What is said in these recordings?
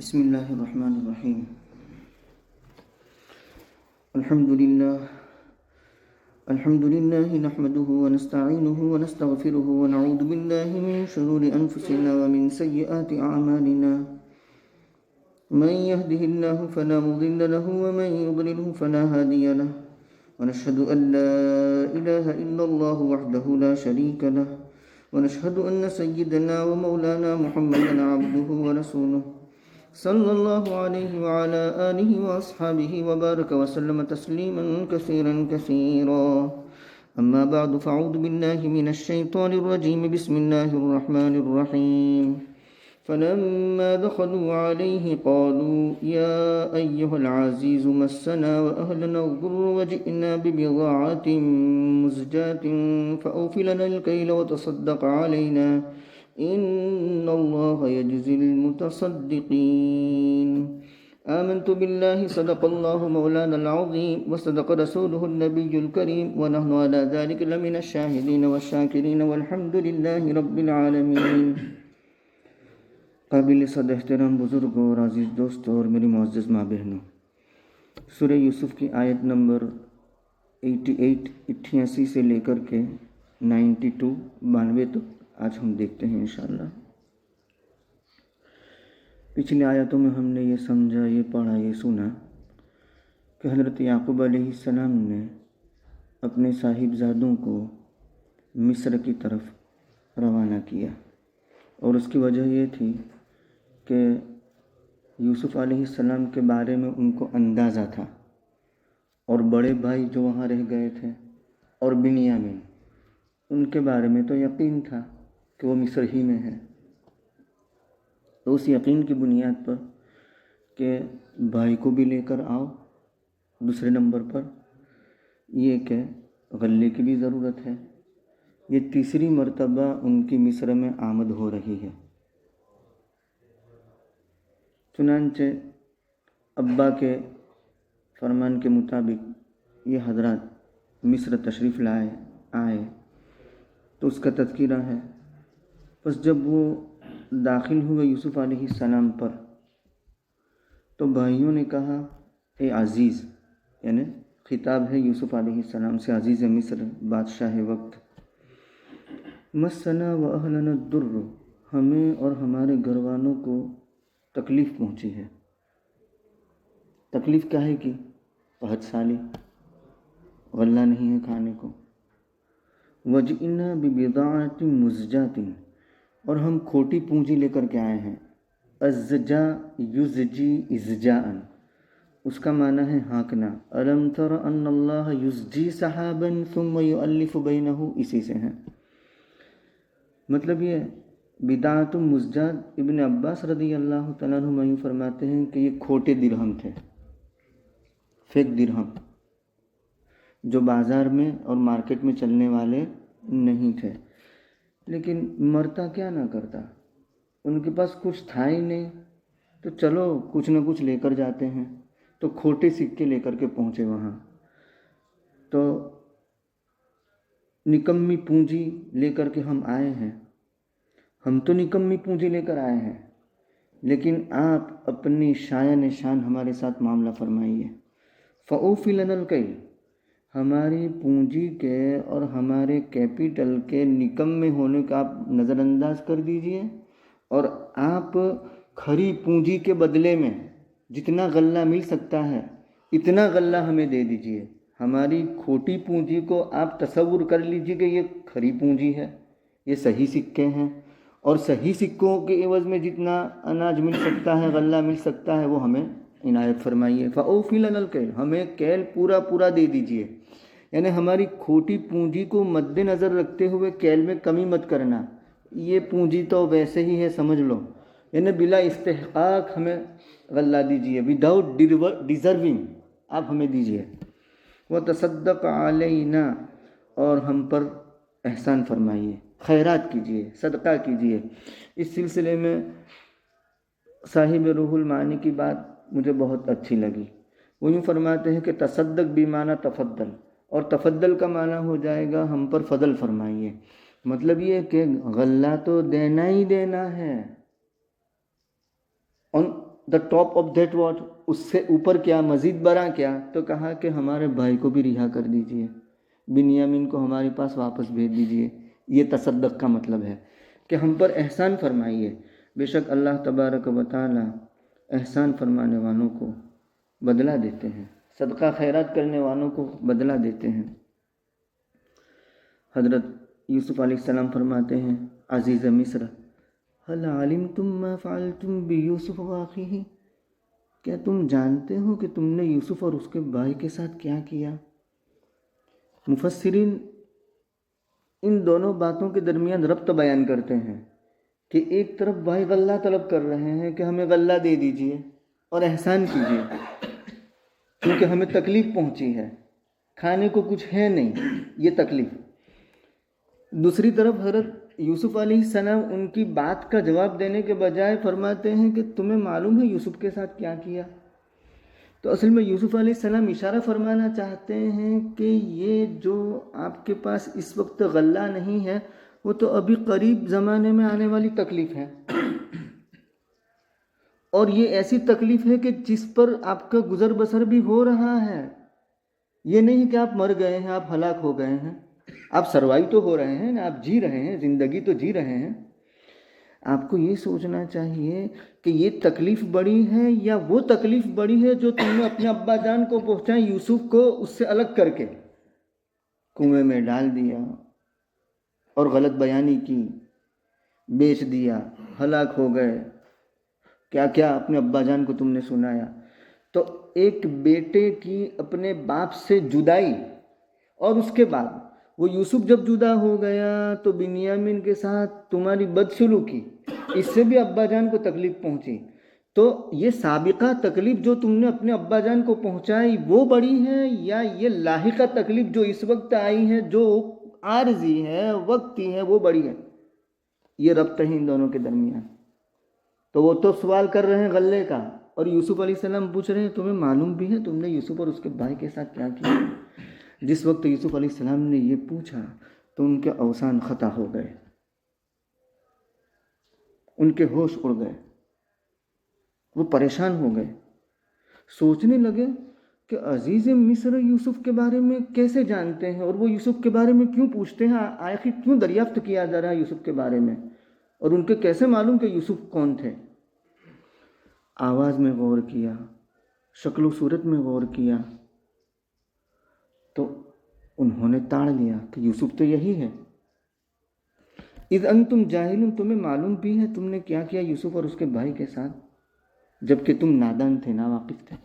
بسم الله الرحمن الرحيم. الحمد لله نحمده ونستعينه ونستغفره ونعوذ بالله من شرور أنفسنا ومن سيئات أعمالنا. من يهده الله فلا مضل له ومن يضلله فلا هادي له، ونشهد أن لا إله إلا الله وحده لا شريك له، ونشهد أن سيدنا ومولانا محمدا عبده ورسوله صلى الله عليه وعلى آله وأصحابه وبارك وسلم تسليما كثيرا كثيرا. أما بعد فأعوذ بالله من الشيطان الرجيم. بسم الله الرحمن الرحيم. فلما دخلوا عليه قالوا يا أيها العزيز مسنا وأهلنا الضر وجئنا ببضاعة مزجاة فأوف لنا الكيل وتصدق علينا إن الله يجزي المتصدقين. آمنت بالله صدق الله مولانا العظيم وصدق رسوله النبي الكريم ونحن على ذلك لمن الشاهدين والشاكرين والحمد لله رب العالمين. قابل صد احترام بزرگوں اور عزیز دوستوں اور میری معزز ماں بہنوں، سورہ یوسف کی آیت نمبر 88 سے لے کر کے 92 تک آج ہم دیکھتے ہیں انشاءاللہ. پچھلی آیتوں میں ہم نے یہ سمجھا، یہ پڑھا، یہ سنا کہ حضرت یعقوب علیہ السلام نے اپنے صاحبزادوں کو مصر کی طرف روانہ کیا، اور اس کی وجہ یہ تھی کہ یوسف علیہ السلام کے بارے میں ان کو اندازہ تھا، اور بڑے بھائی جو وہاں رہ گئے تھے اور بنیامین، ان کے بارے میں تو یقین تھا کہ وہ مصر ہی میں ہے. تو اس یقین کی بنیاد پر کہ بھائی کو بھی لے کر آؤ، دوسرے نمبر پر یہ کہ غلے کی بھی ضرورت ہے، یہ تیسری مرتبہ ان کی مصر میں آمد ہو رہی ہے. چنانچہ ابا کے فرمان کے مطابق یہ حضرات مصر تشریف آئے تو اس کا تذکرہ ہے. بس جب وہ داخل ہوئے یوسف علیہ السلام پر تو بھائیوں نے کہا اے عزیز، یعنی خطاب ہے یوسف علیہ السلام سے، عزیز مصر، بادشاہ وقت، مسنا و اہلنا الضر، ہمیں اور ہمارے گھر والوں کو تکلیف پہنچی ہے. تکلیف کیا ہے کہ قحط سالی، غلہ نہیں ہے کھانے کو. وجئنا ببضاعۃ مزجاۃ، اور ہم کھوٹی پونجی لے کر کے آئے ہیں. ازجا یزجی ازجاء، اس کا معنی ہے ہانکنا. الم تر ان اللہ یزجی سحابا ثم یؤلف بینہ، اسی سے ہیں. مطلب یہ بدعۃ مزجات، ابن عباس رضی اللہ تعالیٰ عنہ یوں فرماتے ہیں کہ یہ کھوٹے درہم تھے، فیک درہم، جو بازار میں اور مارکیٹ میں چلنے والے نہیں تھے. لیکن مرتا کیا نہ کرتا، ان کے پاس کچھ تھا ہی نہیں تو چلو کچھ نہ کچھ لے کر جاتے ہیں. تو کھوٹے سکے لے کر کے پہنچے وہاں. تو نکمی پونجی لے کر کے ہم آئے ہیں. ہم تو نکمی پونجی لے کر آئے ہیں، لیکن آپ اپنی شایان شان ہمارے ساتھ معاملہ فرمائیے. فَأَوْفِ لَنَا الْكَيْلَ، ہماری پونجی کے اور ہمارے کیپٹل کے نکمے ہونے کا آپ نظر انداز کر دیجئے، اور آپ کھری پونجی کے بدلے میں جتنا غلہ مل سکتا ہے اتنا غلہ ہمیں دے دیجئے. ہماری کھوٹی پونجی کو آپ تصور کر لیجئے کہ یہ کھری پونجی ہے، یہ صحیح سکے ہیں، اور صحیح سکوں کے عوض میں جتنا اناج مل سکتا ہے، غلہ مل سکتا ہے، وہ ہمیں عنایت فرمائیے. فَأَوْفِ لَنَا الْكَيْلَ، ہمیں کیل پورا دے دیجئے. یعنی ہماری کھوٹی پونجی کو مد نظر رکھتے ہوئے کیل میں کمی مت کرنا. یہ پونجی تو ویسے ہی ہے سمجھ لو، یعنی بلا استحقاق ہمیں غلہ دیجئے، وداؤٹ ڈیزرونگ آپ ہمیں دیجئے. وَتَصَدَّقَ عَلَيْنَا، اور ہم پر احسان فرمائیے، خیرات کیجئے، صدقہ کیجئے. اس سلسلے میں صاحب روح المعانی کی بات مجھے بہت اچھی لگی. وہ یوں فرماتے ہیں کہ تصدق بمعنی تفضل، اور تفضل کا معنی ہو جائے گا ہم پر فضل فرمائیے. مطلب یہ کہ غلہ تو دینا ہی دینا ہے، the top of that what, اس سے اوپر کیا، مزید برآں کیا، تو کہا کہ ہمارے بھائی کو بھی رہا کر دیجئے، بنیامین کو ہمارے پاس واپس بھیج دیجئے۔ یہ تصدق کا مطلب ہے کہ ہم پر احسان فرمائیے۔ بے شک اللہ تبارک و تعالی احسان فرمانے والوں کو بدلہ دیتے ہیں، صدقہ خیرات کرنے والوں کو بدلہ دیتے ہیں۔ حضرت یوسف علیہ السلام فرماتے ہیں عزیز مصر هل علمتم ما فعلتم بیوسف واخیہ، کیا تم جانتے ہو کہ تم نے یوسف اور اس کے بھائی کے ساتھ کیا کیا؟ مفسرین ان دونوں باتوں کے درمیان ربط بیان کرتے ہیں کہ ایک طرف بھائی غلہ طلب کر رہے ہیں کہ ہمیں غلہ دے دیجئے اور احسان کیجئے، کیونکہ ہمیں تکلیف پہنچی ہے، کھانے کو کچھ ہے نہیں، یہ تکلیف۔ دوسری طرف حضرت یوسف علیہ السلام ان کی بات کا جواب دینے کے بجائے فرماتے ہیں کہ تمہیں معلوم ہے یوسف کے ساتھ کیا کیا؟ تو اصل میں یوسف علیہ السلام اشارہ فرمانا چاہتے ہیں کہ یہ جو آپ کے پاس اس وقت غلہ نہیں ہے، وہ تو ابھی قریب زمانے میں آنے والی تکلیف ہے، اور یہ ایسی تکلیف ہے کہ جس پر آپ کا گزر بسر بھی ہو رہا ہے۔ یہ نہیں کہ آپ مر گئے ہیں، آپ ہلاک ہو گئے ہیں، آپ سروائیو تو ہو رہے ہیں، آپ جی رہے ہیں، زندگی تو جی رہے ہیں۔ آپ کو یہ سوچنا چاہیے کہ یہ تکلیف بڑی ہے یا وہ تکلیف بڑی ہے جو تم نے اپنے ابا جان کو پہنچائی، یوسف کو اس سے الگ کر کے کنویں میں ڈال دیا اور غلط بیانی کی، بیچ دیا، ہلاک ہو گئے، کیا کیا اپنے ابا جان کو تم نے سنایا۔ تو ایک بیٹے کی اپنے باپ سے جدائی، اور اس کے بعد وہ یوسف جب جدا ہو گیا تو بنیامین کے ساتھ تمہاری بدسلوکی، اس سے بھی ابا جان کو تکلیف پہنچی۔ تو یہ سابقہ تکلیف جو تم نے اپنے ابا جان کو پہنچائی وہ بڑی ہے، یا یہ لاحقہ تکلیف جو اس وقت آئی ہے، جو عارضی ہے، وقتی ہے، وہ بڑی ہے؟ یہ ربط ہے ان دونوں کے درمیان۔ تو وہ تو سوال کر رہے ہیں غلے کا، اور یوسف علیہ السلام پوچھ رہے ہیں تمہیں معلوم بھی ہے تم نے یوسف اور اس کے بھائی کے ساتھ کیا کیا؟ جس وقت یوسف علیہ السلام نے یہ پوچھا تو ان کے اوسان خطا ہو گئے، ان کے ہوش اڑ گئے، وہ پریشان ہو گئے، سوچنے لگے کہ عزیز مصر یوسف کے بارے میں کیسے جانتے ہیں، اور وہ یوسف کے بارے میں کیوں پوچھتے ہیں، آخر کیوں دریافت کیا جا رہا ہے یوسف کے بارے میں، اور ان کے کیسے معلوم کہ یوسف کون تھے؟ آواز میں غور کیا، شکل و صورت میں غور کیا، تو انہوں نے تاڑ لیا کہ یوسف تو یہی ہے۔ اذ انتم جاہلون، تمہیں معلوم بھی ہے تم نے کیا کیا یوسف اور اس کے بھائی کے ساتھ، جبکہ تم نادان تھے، ناواقف تھے۔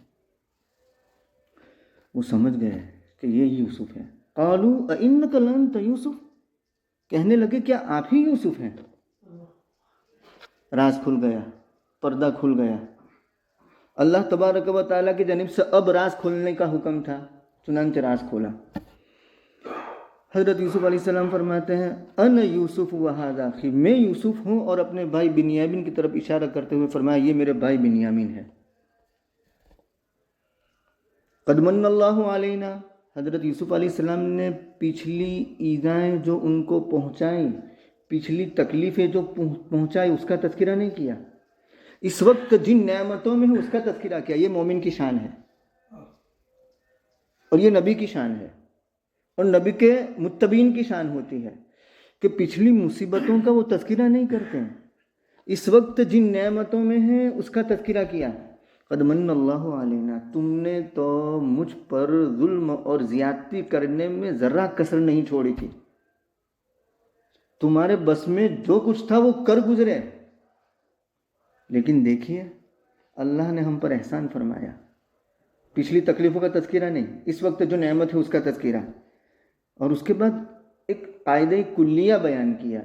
وہ سمجھ گئے کہ یہ یوسف ہے۔ قالوا اِنَّكَ لَأَنْتَ یوسف، کہنے لگے کیا آپ ہی یوسف ہیں؟ راز کھل گیا، پردہ کھل گیا۔ اللہ تبارک و تعالیٰ کی جانب سے اب راز کھولنے کا حکم تھا، چنانچہ راز کھولا۔ حضرت یوسف علیہ السلام فرماتے ہیں انا یوسف وہذا اخی، میں یوسف ہوں، اور اپنے بھائی بنیامین کی طرف اشارہ کرتے ہوئے فرمایا یہ میرے بھائی بنیامین ہے۔ قد من اللہ علینا، حضرت یوسف علیہ السلام نے پچھلی ایذائیں جو ان کو پہنچائیں، پچھلی تکلیفیں جو پہنچائی، اس کا تذکرہ نہیں کیا، اس وقت جن نعمتوں میں ہوں اس کا تذکرہ کیا۔ یہ مومن کی شان ہے، اور یہ نبی کی شان ہے، اور نبی کے متبعین کی شان ہوتی ہے کہ پچھلی مصیبتوں کا وہ تذکرہ نہیں کرتے ہیں، اس وقت جن نعمتوں میں ہیں اس کا تذکرہ کیا۔ قد من اللہ علینا، تم نے تو مجھ پر ظلم اور زیادتی کرنے میں ذرہ کسر نہیں چھوڑی تھی، تمہارے بس میں جو کچھ تھا وہ کر گزرے، لیکن دیکھیے اللہ نے ہم پر احسان فرمایا۔ پچھلی تکلیفوں کا تذکرہ نہیں، اس وقت جو نعمت ہے اس کا تذکرہ، اور اس کے بعد ایک قاعدہ کلیہ بیان کیا،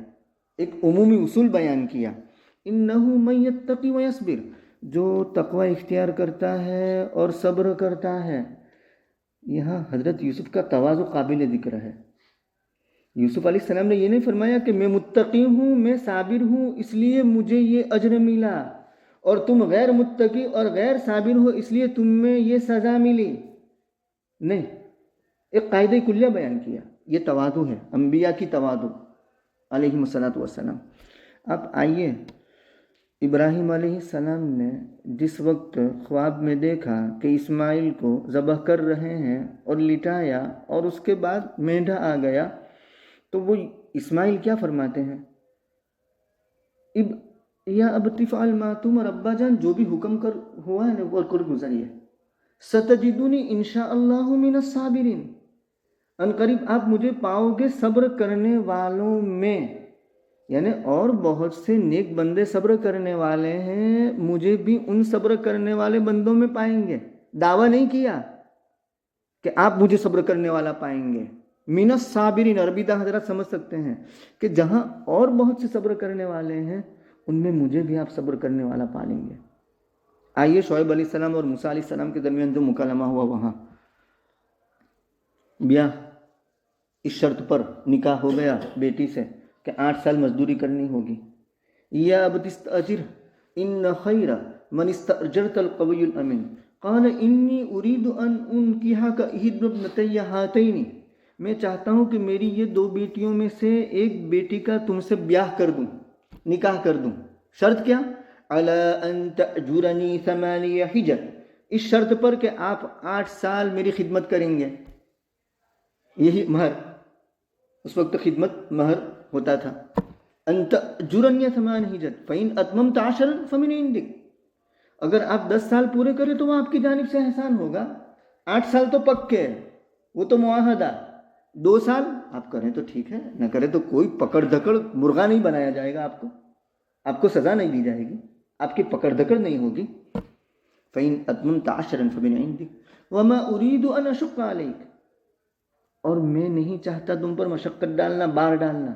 ایک عمومی اصول بیان کیا، انہ من یتقی ویصبر، جو تقوی اختیار کرتا ہے اور صبر کرتا ہے۔ یہاں حضرت یوسف کا تواضع قابل ذکر ہے۔ یوسف علیہ السلام نے یہ نہیں فرمایا کہ میں متقی ہوں، میں صابر ہوں، اس لیے مجھے یہ اجر ملا، اور تم غیر متقی اور غیر صابر ہو اس لیے تم میں یہ سزا ملی۔ نہیں، ایک قاعدہ کلیہ بیان کیا۔ یہ تواضع ہے، انبیاء کی تواضع علیہم الصلاۃ والسلام۔ اب آئیے ابراہیم علیہ السلام نے جس وقت خواب میں دیکھا کہ اسماعیل کو ذبح کر رہے ہیں اور لٹایا اور اس کے بعد مینڈھا آ گیا، تو وہ اسماعیل کیا فرماتے ہیں؟ یا ابت فعل ما تؤمر، ابا جان جو بھی حکم کر ہوا ہے نا وہ کر گزریے، ستجدونی انشاء اللہ من الصابرین، ان قریب آپ مجھے پاؤ گے صبر کرنے والوں میں، یعنی اور بہت سے نیک بندے صبر کرنے والے ہیں، مجھے بھی ان صبر کرنے والے بندوں میں پائیں گے۔ دعویٰ نہیں کیا کہ آپ مجھے صبر کرنے والا پائیں گے، من الصابرین عربی دا حضرات سمجھ سکتے ہیں کہ جہاں اور بہت سے صبر کرنے والے ہیں ان میں مجھے بھی آپ صبر کرنے والا پالیں گے۔ آئیے شعیب علیہ السلام اور موسیٰ علیہ السلام کے درمیان جو مکالمہ ہوا وہاں بیاہ اس شرط پر نکاح ہو گیا بیٹی سے کہ 8 سال مزدوری کرنی ہوگی۔ یا ابت استاجر ان خیر من استاجرت القوی الامین قال انی ارید ان انکحک احدی ابنتی ہاتین، میں چاہتا ہوں کہ میری یہ 2 بیٹیوں میں سے ایک بیٹی کا تم سے بیاہ کر دوں، نکاح کر دوں۔ شرط کیا؟ علی ان تأجرنی 8 حجج، اس شرط پر کہ آپ 8 سال میری خدمت کریں گے۔ یہی مہر، اس وقت خدمت مہر ہوتا تھا۔ ان تأجرنی 8 حجج فإن اتممت 10 فمن عندک، اگر آپ 10 سال پورے کریں تو وہ آپ کی جانب سے احسان ہوگا۔ 8 سال تو پکے، وہ تو معاہدہ، 2 سال آپ کریں تو ٹھیک ہے، نہ کریں تو کوئی پکڑ دھکڑ مرغا نہیں بنایا جائے گا، آپ کو سزا نہیں دی جائے گی، آپ کی پکڑ دھکڑ نہیں ہوگی۔ فإن اتممت 10 فمن عندک وما اريد ان اشق عليك، اور میں نہیں چاہتا تم پر مشقت ڈالنا، بار ڈالنا،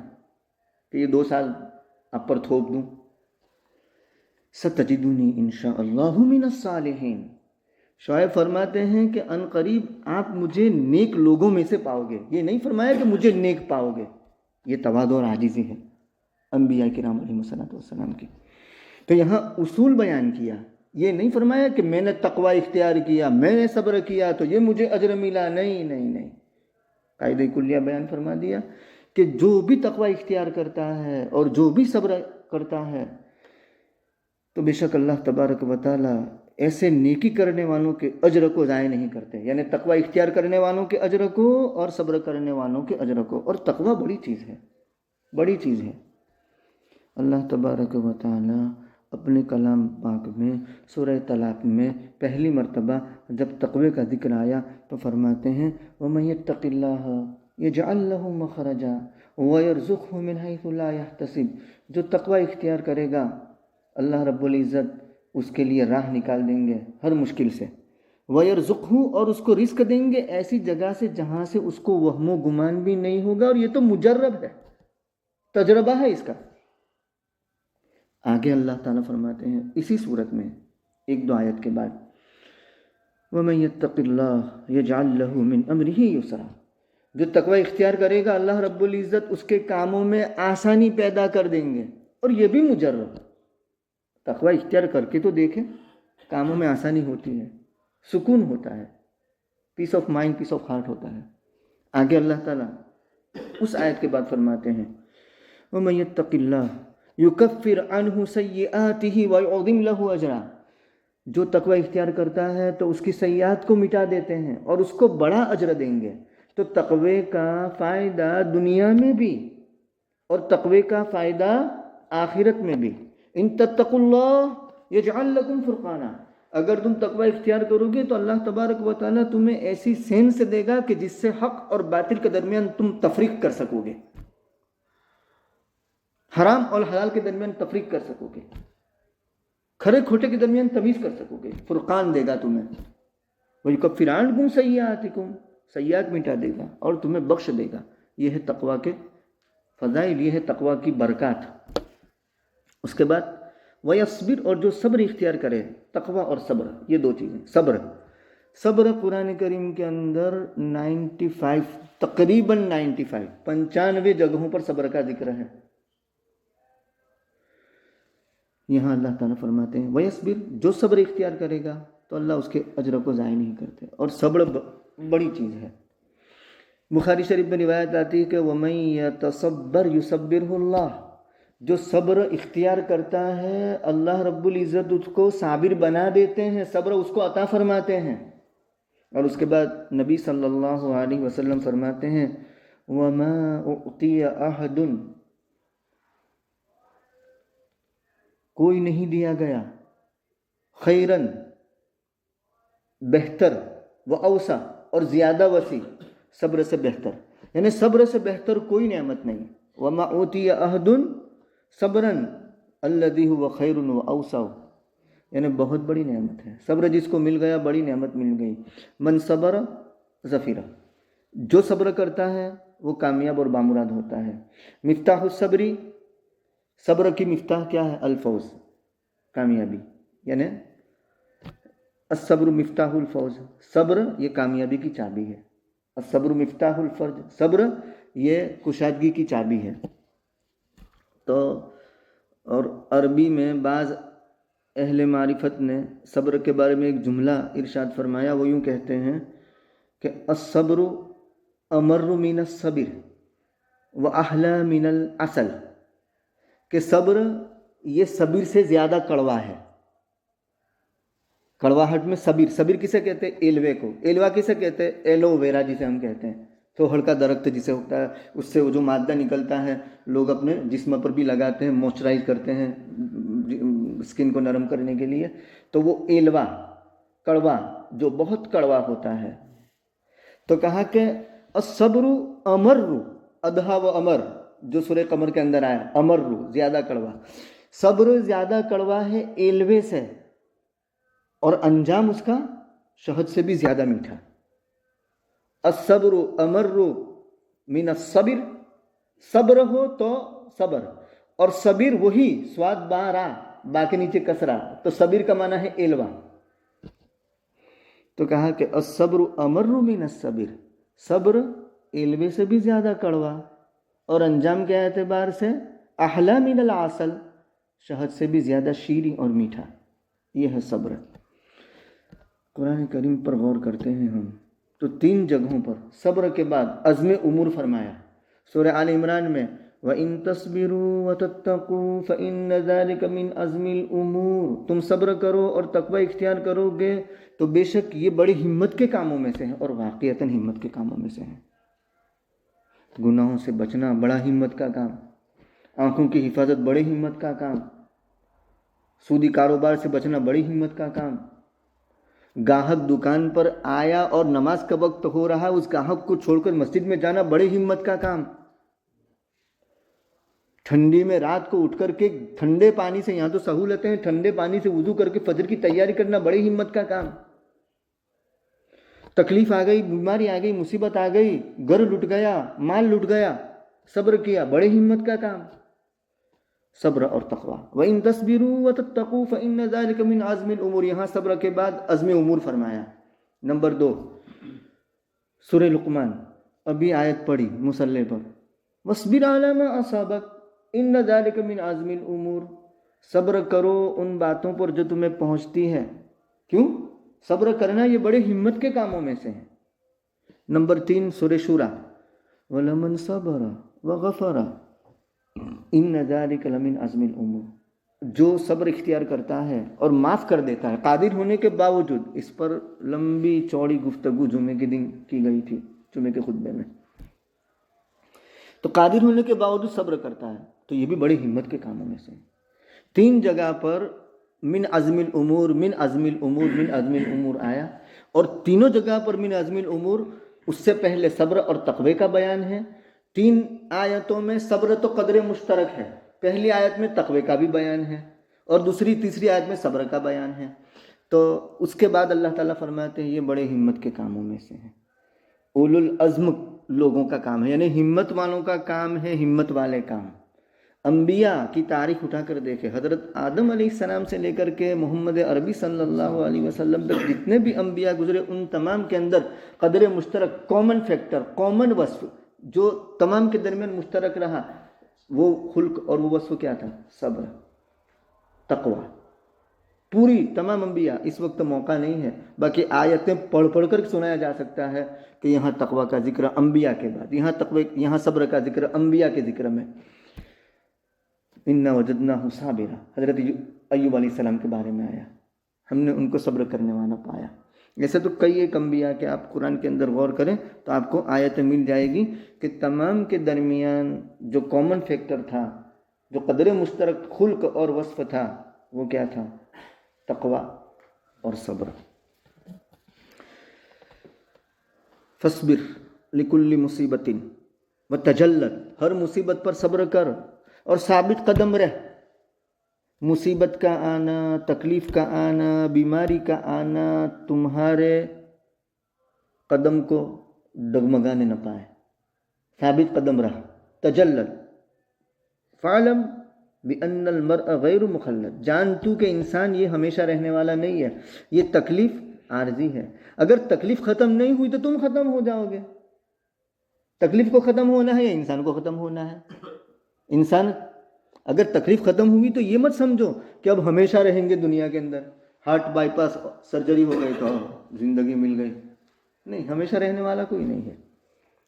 کہ یہ 2 سال آپ پر تھوپ دوں۔ ستجدونی انشاء اللہ من الصالحین، شعیب فرماتے ہیں کہ ان قریب آپ مجھے نیک لوگوں میں سے پاؤ گے، یہ نہیں فرمایا کہ مجھے نیک پاؤ گے، یہ تواضع اور عاجزی ہے انبیاء کرام علیہ السلام کی۔ تو یہاں اصول بیان کیا، یہ نہیں فرمایا کہ میں نے تقوی اختیار کیا، میں نے صبر کیا تو یہ مجھے اجر ملا، نہیں نہیں نہیں، قاعدہ کلیہ بیان فرما دیا کہ جو بھی تقوی اختیار کرتا ہے اور جو بھی صبر کرتا ہے تو بے شک اللہ تبارک و تعالی ایسے نیکی کرنے والوں کے اجر کو ضائع نہیں کرتے، یعنی تقوی اختیار کرنے والوں کے اجر کو اور صبر کرنے والوں کے اجر کو۔ اور تقوی بڑی چیز ہے، بڑی چیز ہے۔ اللہ تبارک و تعالی اپنے کلام پاک میں سورہ طلاق میں پہلی مرتبہ جب تقوی کا ذکر آیا تو فرماتے ہیں وَمَن يَتَّقِ اللَّهَ يَجْعَلْ لَهُ مَخْرَجًا وَيَرْزُقْهُ مِنْ حَيْثُ لَا يَحْتَسِبُ، جو تقوی اختیار کرے گا اللہ رب العزت اس کے لیے راہ نکال دیں گے ہر مشکل سے، وَيَرْزُقْهُ، اور اس کو رزق دیں گے ایسی جگہ سے جہاں سے اس کو وہم و گمان بھی نہیں ہوگا، اور یہ تو مجرب ہے، تجربہ ہے اس کا۔ آگے اللہ تعالیٰ فرماتے ہیں اسی صورت میں 1-2 آیت کے بعد وَمَن يَتَّقِ اللَّهَ يَجْعَلْ لَهُ مِنْ أَمْرِهِ يُسْرًا، جو تقوی اختیار کرے گا اللہ رب العزت اس کے کاموں میں آسانی پیدا کر دیں گے، اور یہ بھی مجرب، تقوی اختیار کر کے تو دیکھیں، کاموں میں آسانی ہوتی ہے، سکون ہوتا ہے، peace of mind, peace of heart ہوتا ہے۔ آگے اللہ تعالیٰ اس آیت کے بعد فرماتے ہیں وَمَن يَتَّقِ اللَّهَ يُكَفِّرْ عَنْهُ سَيِّئَاتِهِ وَيُعْظِمْ لَهُ أَجْرًا، جو تقوی اختیار کرتا ہے تو اس کی سیئات کو مٹا دیتے ہیں اور اس کو بڑا اجر دیں گے۔ تو تقوی کا فائدہ دنیا میں بھی اور تقوی کا فائدہ آخرت میں بھی۔ ان تتقوا اللہ یجعل لکم فرقانا، اگر تم تقوی اختیار کرو گے تو اللہ تبارک و تعالیٰ تمہیں ایسی سینس دے گا کہ جس سے حق اور باطل کے درمیان تم تفریق کر سکو گے، حرام اور حلال کے درمیان تفریق کر سکو گے، کھرے کھوٹے کے درمیان تمیز کر سکو گے، فرقان دے گا تمہیں۔ وَيُكَفِّرْ عَنْكُمْ سَيِّئَاتِكُمْ، سیئات مٹا دے گا اور تمہیں بخش دے گا۔ یہ ہے تقوی کے فضائل، یہ ہے تقوی کی برکات۔ اس کے بعد وَيَصْبِرْ، اور جو صبر اختیار کرے، تقوی اور صبر یہ 2 چیزیں۔ صبر قرآن کریم کے اندر 95 تقریباً 95 جگہوں پر صبر کا ذکر ہے۔ یہاں اللہ تعالیٰ فرماتے ہیں وَيَصْبِرْ، جو صبر اختیار کرے گا تو اللہ اس کے اجر کو ضائع نہیں کرتے، اور صبر بڑی چیز ہے۔ بخاری شریف میں روایت آتی ہے کہ وَمَن يَتَصَبَّرْ يُصَبِّرْهُ اللَّهُ، جو صبر اختیار کرتا ہے اللہ رب العزت اس کو صابر بنا دیتے ہیں، صبر اس کو عطا فرماتے ہیں۔ اور اس کے بعد نبی صلی اللہ علیہ وسلم فرماتے ہیں وَمَا أُعْطِيَ أَحَدٌ، کوئی نہیں دیا گیا، خیرن بہتر، وَأَوْسَع اور زیادہ وسیع، صبر سے بہتر، یعنی صبر سے بہتر کوئی نعمت نہیں۔ وَمَا أُوتِيَ أَحَدٌ صَبْرًا الَّذِي هُوَ خَيْرٌ وَأَوْسَعُ، یعنی بہت بڑی نعمت ہے، صبر جس کو مل گیا بڑی نعمت مل گئی۔ من صبر ظفر، جو صبر کرتا ہے وہ کامیاب اور بامراد ہوتا ہے۔ مفتاح الصبری، صبر کی مفتاح کیا ہے؟ الفوز، کامیابی، یعنی الصبر مفتاح الفوز، صبر یہ کامیابی کی چابی ہے۔ الصبر مفتاح الفرج، صبر یہ کشادگی کی چابی ہے۔ تو اور عربی میں بعض اہل معرفت نے صبر کے بارے میں ایک جملہ ارشاد فرمایا، وہ یوں کہتے ہیں کہ الصبر امر من الصبر واحلی من العسل، کہ صبر یہ صبر سے زیادہ کڑوا ہے۔ کڑواہٹ میں صبر کسے کہتے ہیں؟ ایلوے کو۔ ایلوا کسے کہتے ہیں؟ ایلو ویرا جسے ہم کہتے ہیں، تو ہلکا درخت جسے ہوتا ہے، اس سے وہ جو مادہ نکلتا ہے لوگ اپنے جسم پر بھی لگاتے ہیں، موئسچرائز کرتے ہیں اسکن کو نرم کرنے کے لیے، تو وہ ایلوا، کڑوا، جو بہت کڑوا ہوتا ہے۔ تو کہا کہ الصبر امر، ادھا و امر، جو سورہ قمر کے اندر آیا، امر زیادہ کڑوا، صبر زیادہ کڑوا ہے ایلوے سے، اور انجام اس کا شہد سے بھی زیادہ میٹھا۔ الصبر امر من الصبر، صبر ہو تو صبر، اور صبر وہی سواد با با کے نیچے کسرا، تو صبر کا معنی ہے ایلوا۔ تو کہا کہ الصبر امر من الصبر، صبر ایلوے سے بھی زیادہ کڑوا، اور انجام کے اعتبار سے احلی من العسل، شہد سے بھی زیادہ شیریں اور میٹھا۔ یہ ہے صبر۔ قرآن کریم پر غور کرتے ہیں ہم تو 3 جگہوں پر صبر کے بعد عزم امور فرمایا۔ سورہ آل عمران میں وَإِن تَصْبِرُوا وَتَتَّقُوا فَإِنَّ ذَلِكَ مِنْ عَزْمِ الْأُمُورِ، تم صبر کرو اور تقوی اختیار کرو گے تو بے شک یہ بڑی ہمت کے کاموں میں سے ہے، اور واقعتاً ہمت کے کاموں میں سے ہے۔ گناہوں سے بچنا بڑا ہمت کا کام، آنکھوں کی حفاظت بڑی ہمت کا کام، سودی کاروبار سے بچنا بڑی ہمت کا کام، گاہک دکان پر آیا اور نماز کا وقت ہو رہا، اس گاہک کو چھوڑ کر مسجد میں جانا بڑی ہمت کا کام، ٹھنڈی میں رات کو اٹھ کر کے ٹھنڈے پانی سے، یہاں تو سہولتیں ہیں، ٹھنڈے پانی سے وضو کر کے فجر کی تیاری کرنا بڑی ہمت کا کام۔ تکلیف آ گئی، بیماری آ گئی، مصیبت آ گئی، گھر لٹ گیا، مال لٹ گیا، صبر کیا، بڑے ہمت کا کام، صبر اور تقوی۔ وَإِن تَصْبِرُوا وَتَتَّقُوا فَإِنَّ ذَلِكَ مِنْ عَزْمِ الْأُمُورِ، یہاں صبر کے بعد عزم امور فرمایا۔ نمبر 2 سورہ لقمان، ابھی آیت پڑھی مصلی پر، وَاصْبِرْ عَلَىٰ مَا أَصَابَكَ إِنَّ ذَلِكَ مِنْ عَزْمِ الْأُمُورِ، صبر کرو ان باتوں پر جو تمہیں پہنچتی ہے۔ کیوں؟ صبر کرنا یہ بڑے ہمت کے کاموں میں سے ہے۔ نمبر 3 سورہ شورى، وَلَمَنْ صَبَرَ وَغَفَرَ إِنَّ ذَلِكَ لَمِنْ عَزْمِ الْأُمُورِ، جو صبر اختیار کرتا ہے اور معاف کر دیتا ہے قادر ہونے کے باوجود۔ اس پر لمبی چوڑی گفتگو جمعے کے دن کی گئی تھی، جمعے کے خطبے میں۔ تو قادر ہونے کے باوجود صبر کرتا ہے تو یہ بھی بڑی ہمت کے کاموں میں سے۔ 3 جگہ پر من عزم الامور، من عزم الامور، من عزم الامور آیا، اور تینوں جگہ پر من عزم الامور اس سے پہلے صبر اور تقوی کا بیان ہے۔ 3 آیتوں میں صبر تو قدر مشترک ہے، پہلی آیت میں تقوی کا بھی بیان ہے، اور تیسری آیت میں صبر کا بیان ہے۔ تو اس کے بعد اللہ تعالیٰ فرماتے ہیں یہ بڑے ہمت کے کاموں میں سے ہیں، اولو العزم لوگوں کا کام ہے، یعنی ہمت والوں کا کام ہے، ہمت والے کام۔ انبیاء کی تاریخ اٹھا کر دیکھے، حضرت آدم علیہ السلام سے لے کر کے محمد عربی صلی اللہ علیہ وسلم تک جتنے بھی انبیاء گزرے، ان تمام کے اندر قدر مشترک، کامن فیکٹر، کامن وصف جو تمام کے درمیان مشترک رہا، وہ خلق اور وہ وصف کیا تھا؟ صبر، تقوی۔ پوری تمام انبیاء، اس وقت موقع نہیں ہے، باقی آیتیں پڑھ کر سنایا جا سکتا ہے کہ یہاں تقوی کا ذکر انبیاء کے بعد، یہاں صبر کا ذکر انبیاء کے ذکر میں۔ انا وجدناہ صابرا، حضرت ایوب علیہ السلام کے بارے میں آیا، ہم نے ان کو صبر کرنے والا پایا۔ ایسے تو کئی ایک انبیاء کہ آپ قرآن کے اندر غور کریں تو آپ کو آیت مل جائے گی کہ تمام کے درمیان جو کامن فیکٹر تھا، جو قدر مشترک خلق اور وصف تھا، وہ کیا تھا؟ تقوی اور صبر۔ فاصبر لکل مصیبت وتجلد، ہر مصیبت پر صبر کر اور ثابت قدم رہ۔ مصیبت کا آنا، تکلیف کا آنا، بیماری کا آنا تمہارے قدم کو ڈگمگانے نہ پائے، ثابت قدم رہ۔ تجلد، فعلم بأن المرء غیر مخلد، جان تو کہ انسان یہ ہمیشہ رہنے والا نہیں ہے، یہ تکلیف عارضی ہے۔ اگر تکلیف ختم نہیں ہوئی تو تم ختم ہو جاؤ گے۔ تکلیف کو ختم ہونا ہے یا انسان کو ختم ہونا ہے؟ انسان اگر تکلیف ختم ہوئی تو یہ مت سمجھو کہ اب ہمیشہ رہیں گے دنیا کے اندر، ہارٹ بائی پاس سرجری ہو گئی تو زندگی مل گئی، نہیں، ہمیشہ رہنے والا کوئی نہیں ہے۔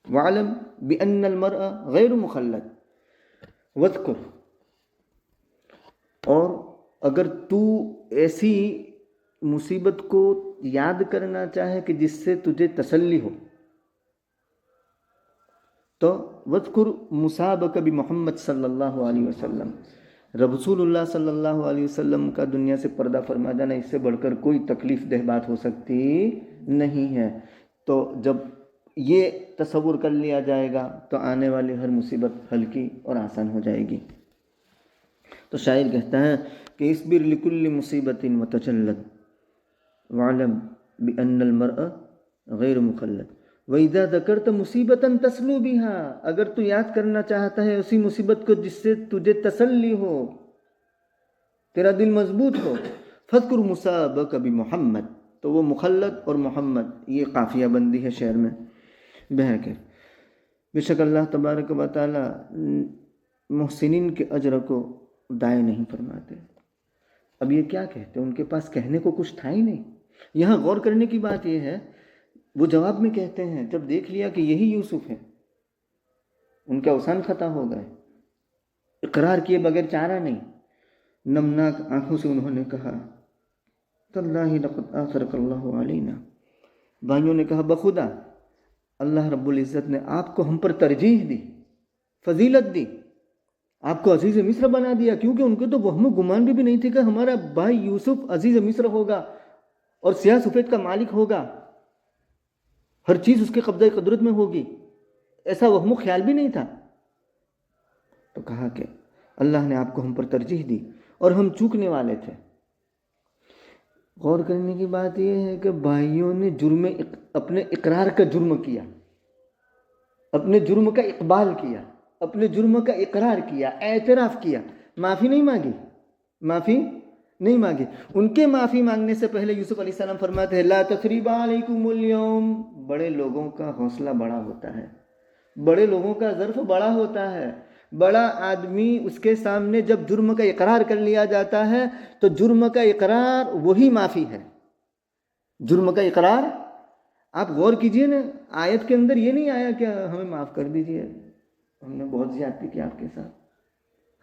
وَعْلَمْ بِأَنَّ الْمَرْءَ غَيْرُ مُخَلَّدٍ وَاذْكُرْ، اور اگر تو ایسی مصیبت کو یاد کرنا چاہے کہ جس سے تجھے تسلی ہو تو وَاذْكُرْ مُصَابَكَ بِمُحَمَّد صلی اللہ علیہ وسلم، رسول اللہ صلی اللہ علیہ وسلم کا دنیا سے پردہ فرما جانا، اس سے بڑھ کر کوئی تکلیف دہ بات ہو سکتی نہیں ہے۔ تو جب یہ تصور کر لیا جائے گا تو آنے والی ہر مصیبت ہلکی اور آسان ہو جائے گی۔ تو شاعر کہتا ہے کہ اصبر لکل مصیبت وتجلد وعلم بأن المرء غیر مخلد وَإِذَا ذَكَرْتَ مُصِيبَةً تَسْلُو بِهَا، اگر تو یاد کرنا چاہتا ہے اسی مصیبت کو جس سے تجھے تسلی ہو، تیرا دل مضبوط ہو، فَاذْكُرْ مُصَابَكَ بِمُحَمَّد، تو وہ مخلد اور محمد یہ قافیہ بندی ہے شعر میں۔ بہرکیف بے شک اللہ تبارک و تعالی محسنین کے اجر کو ضائع نہیں فرماتے۔ اب یہ کیا کہتے ہیں؟ ان کے پاس کہنے کو کچھ تھا ہی نہیں۔ یہاں غور کرنے کی بات یہ ہے، وہ جواب میں کہتے ہیں جب دیکھ لیا کہ یہی یوسف ہے، ان کا اوسان خطا ہو گئے، اقرار کیے بغیر چارہ نہیں، نمناک آنکھوں سے انہوں نے کہا تاللہ لقد آثرک اللہ علینا، بھائیوں نے کہا بخدا اللہ رب العزت نے آپ کو ہم پر ترجیح دی، فضیلت دی، آپ کو عزیز مصر بنا دیا، کیونکہ ان کے تو وہم و گمان بھی نہیں تھے کہ ہمارا بھائی یوسف عزیز مصر ہوگا اور سیاہ سفید کا مالک ہوگا، ہر چیز اس کے قبضہ قدرت میں ہوگی، ایسا وہم و خیال بھی نہیں تھا۔ تو کہا کہ اللہ نے آپ کو ہم پر ترجیح دی اور ہم چوکنے والے تھے۔ غور کرنے کی بات یہ ہے کہ بھائیوں نے اپنے اقرار کا جرم کیا، اپنے جرم کا اقبال کیا، اپنے جرم کا اقرار کیا، اعتراف کیا، معافی نہیں مانگی، معافی نہیں مانگی۔ ان کے معافی مانگنے سے پہلے یوسف علیہ السلام فرماتے ہیں لا تثریب علیکم اليوم، بڑے لوگوں کا حوصلہ بڑا ہوتا ہے، بڑے لوگوں کا ظرف بڑا ہوتا ہے۔ بڑا آدمی اس کے سامنے جب جرم کا اقرار کر لیا جاتا ہے تو جرم کا اقرار وہی معافی ہے۔ جرم کا اقرار، آپ غور کیجئے نا، آیت کے اندر یہ نہیں آیا کہ ہمیں معاف کر دیجئے، ہم نے بہت زیادتی کی آپ کے ساتھ،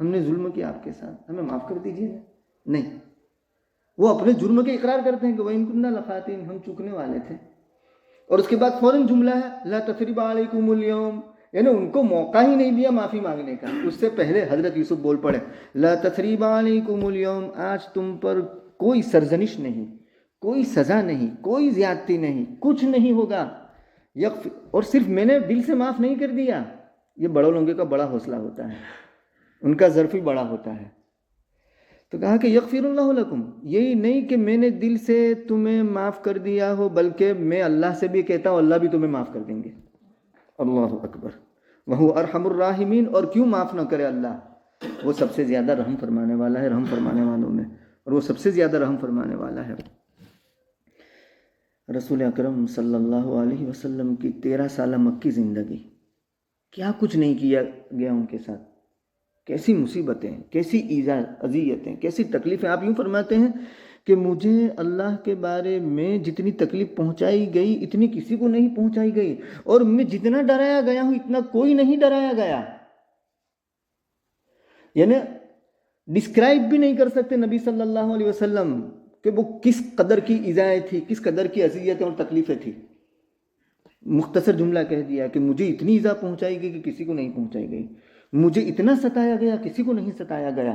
ہم نے ظلم کیا آپ کے ساتھ، ہمیں معاف کر دیجئے، نہیں، وہ اپنے جرم کے اقرار کرتے ہیں کہ وَإِن كُنَّا لَخَاطِئِينَ، ہم چوکنے والے تھے۔ اور اس کے بعد فوراً جملہ ہے لا تثریب علیکم اليوم، یعنی ان کو موقع ہی نہیں دیا معافی مانگنے کا۔ اس سے پہلے حضرت یوسف بول پڑے لا تثریب علیکم اليوم، آج تم پر کوئی سرزنش نہیں، کوئی سزا نہیں، کوئی زیادتی نہیں، کچھ نہیں ہوگا، اور صرف میں نے دل سے معاف نہیں کر دیا۔ یہ بڑوں لوگوں کا بڑا حوصلہ ہوتا ہے، ان کا ظرف ہی بڑا ہوتا ہے۔ تو کہا کہ یغفر اللہ لکم، یہی نہیں کہ میں نے دل سے تمہیں معاف کر دیا ہو، بلکہ میں اللہ سے بھی کہتا ہوں اللہ بھی تمہیں معاف کر دیں گے۔ اللہ اکبر، وہو ارحم الراحمین، اور کیوں معاف نہ کرے اللہ، وہ سب سے زیادہ رحم فرمانے والا ہے رحم فرمانے والوں میں، اور وہ سب سے زیادہ رحم فرمانے والا ہے۔ رسول اکرم صلی اللہ علیہ وسلم کی 13 سالہ مکی زندگی، کیا کچھ نہیں کیا گیا ان کے ساتھ، کیسی مصیبتیں، کیسی ایذا اذیتیں، کیسی تکلیفیں۔ آپ یوں فرماتے ہیں کہ مجھے اللہ کے بارے میں جتنی تکلیف پہنچائی گئی اتنی کسی کو نہیں پہنچائی گئی، اور میں جتنا ڈرایا گیا ہوں اتنا کوئی نہیں ڈرایا گیا۔ یعنی ڈسکرائب بھی نہیں کر سکتے نبی صلی اللہ علیہ وسلم کہ وہ کس قدر کی ایذائیں تھی، کس قدر کی اذیتیں اور تکلیفیں تھیں۔ مختصر جملہ کہہ دیا کہ مجھے اتنی ایذا پہنچائی گئی کہ کسی کو نہیں پہنچائی گئی، مجھے اتنا ستایا گیا کسی کو نہیں ستایا گیا۔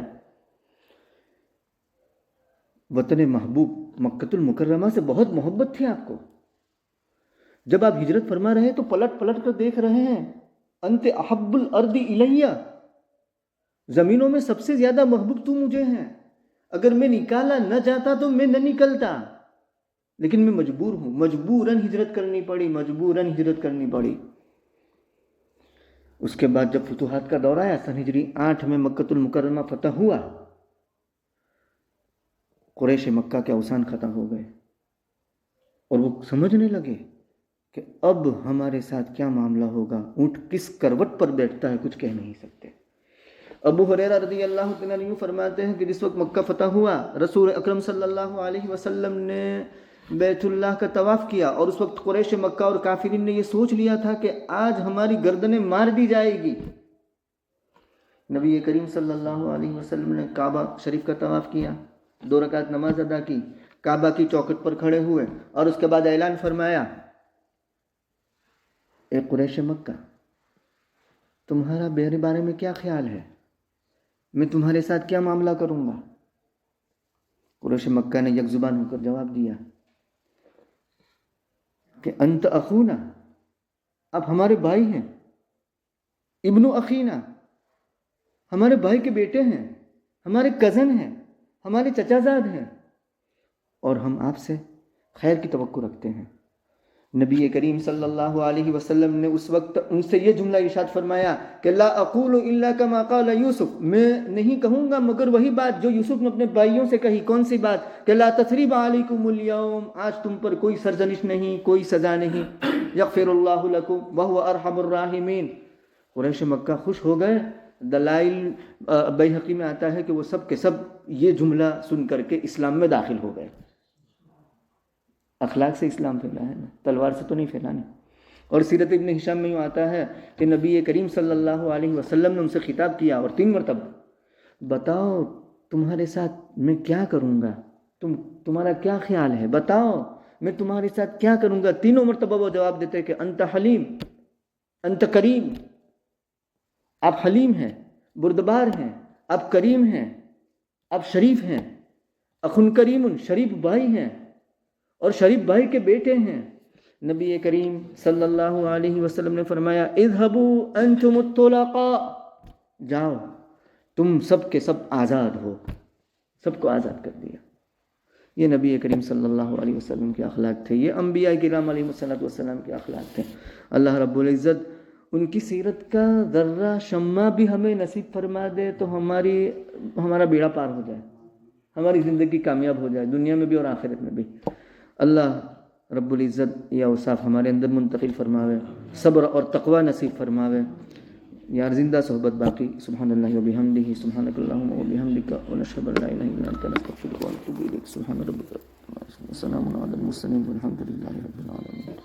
وطن محبوب مکۃ المکرمہ سے بہت محبت تھی آپ کو۔ جب آپ ہجرت فرما رہے تو پلٹ پلٹ کر دیکھ رہے ہیں، انت احب الارض الیہ، زمینوں میں سب سے زیادہ محبوب تو مجھے ہیں، اگر میں نکالا نہ جاتا تو میں نہ نکلتا، لیکن میں مجبور ہوں، مجبوراً ہجرت کرنی پڑی، مجبوراً ہجرت کرنی پڑی۔ اس کے بعد جب فتوحات کا دور آیا، سن ہجری 8 میں مکۃ المکرمہ فتح ہوا، قریش مکہ کے اوثان ختم ہو گئے، اور وہ سمجھنے لگے کہ اب ہمارے ساتھ کیا معاملہ ہوگا، اونٹ کس کروٹ پر بیٹھتا ہے کچھ کہہ نہیں سکتے۔ ابو ہریرہ رضی اللہ تعالیٰ عنہ فرماتے ہیں کہ جس وقت مکہ فتح ہوا، رسول اکرم صلی اللہ علیہ وسلم نے بیت اللہ کا طواف کیا، اور اس وقت قریش مکہ اور کافرین نے یہ سوچ لیا تھا کہ آج ہماری گردنیں مار دی جائے گی۔ نبی کریم صلی اللہ علیہ وسلم نے کعبہ شریف کا طواف کیا، 2 رکعت نماز ادا کی، کعبہ کی چوکھٹ پر کھڑے ہوئے، اور اس کے بعد اعلان فرمایا، اے قریش مکہ، تمہارا میرے بارے میں کیا خیال ہے؟ میں تمہارے ساتھ کیا معاملہ کروں گا؟ قریش مکہ نے یک زبان ہو کر جواب دیا کہ انت اخونا، آپ ہمارے بھائی ہیں، ابن اخینا، ہمارے بھائی کے بیٹے ہیں، ہمارے کزن ہیں، ہمارے چچا زاد ہیں، اور ہم آپ سے خیر کی توقع رکھتے ہیں۔ نبی کریم صلی اللہ علیہ وسلم نے اس وقت ان سے یہ جملہ ارشاد فرمایا کہ لا اقول الا كما قال یوسف، میں نہیں کہوں گا مگر وہی بات جو یوسف نے اپنے بھائیوں سے کہی۔ کون سی بات؟ کہ لا تثریب علیکم اليوم، آج تم پر کوئی سرزنش نہیں، کوئی سزا نہیں، یغفر اللہ لکم وہو ارحم الراحمین۔ قریش مکہ خوش ہو گئے۔ دلائل بیہقی میں آتا ہے کہ وہ سب کے سب یہ جملہ سن کر کے اسلام میں داخل ہو گئے۔ اخلاق سے اسلام پھیلا ہے نا، تلوار سے تو نہیں پھیلانے۔ اور سیرت ابن ہشام میں یوں آتا ہے کہ نبی کریم صلی اللہ علیہ وسلم نے ان سے خطاب کیا، اور 3 مرتبہ، بتاؤ تمہارے ساتھ میں کیا کروں گا، تمہارا کیا خیال ہے، بتاؤ میں تمہارے ساتھ کیا کروں گا۔ 3 مرتبہ وہ جواب دیتے کہ انت حلیم، انت کریم، آپ حلیم ہیں، بردبار ہیں، آپ کریم ہیں، آپ شریف ہیں، اخن کریم، شریف بھائی ہیں، اور شریف بھائی کے بیٹے ہیں۔ نبی کریم صلی اللہ علیہ وسلم نے فرمایا اذهبوا انتم الطلقاء، جاؤ تم سب کے سب آزاد ہو، سب کو آزاد کر دیا۔ یہ نبی کریم صلی اللہ علیہ وسلم کے اخلاق تھے، یہ انبیاء کرام علیہ السلام کے اخلاق تھے۔ اللہ رب العزت ان کی سیرت کا ذرہ شمع بھی ہمیں نصیب فرما دے تو ہمارا بیڑا پار ہو جائے، ہماری زندگی کامیاب ہو جائے، دنیا میں بھی اور آخرت میں بھی۔ اللہ رب العزت یہ اوصاف ہمارے اندر منتقل فرماوے، صبر اور تقوی نصیب فرماوے، یار زندہ صحبت باقی۔ سبحان اللہ و بحمدہ، سبحانک اللہم و بحمدک، ونشہد ان لا الہ الا انت، نستغفرک ونتوب الیک۔ سبحان ربک، وسلام علی المرسلین، والحمد للہ رب العالمین۔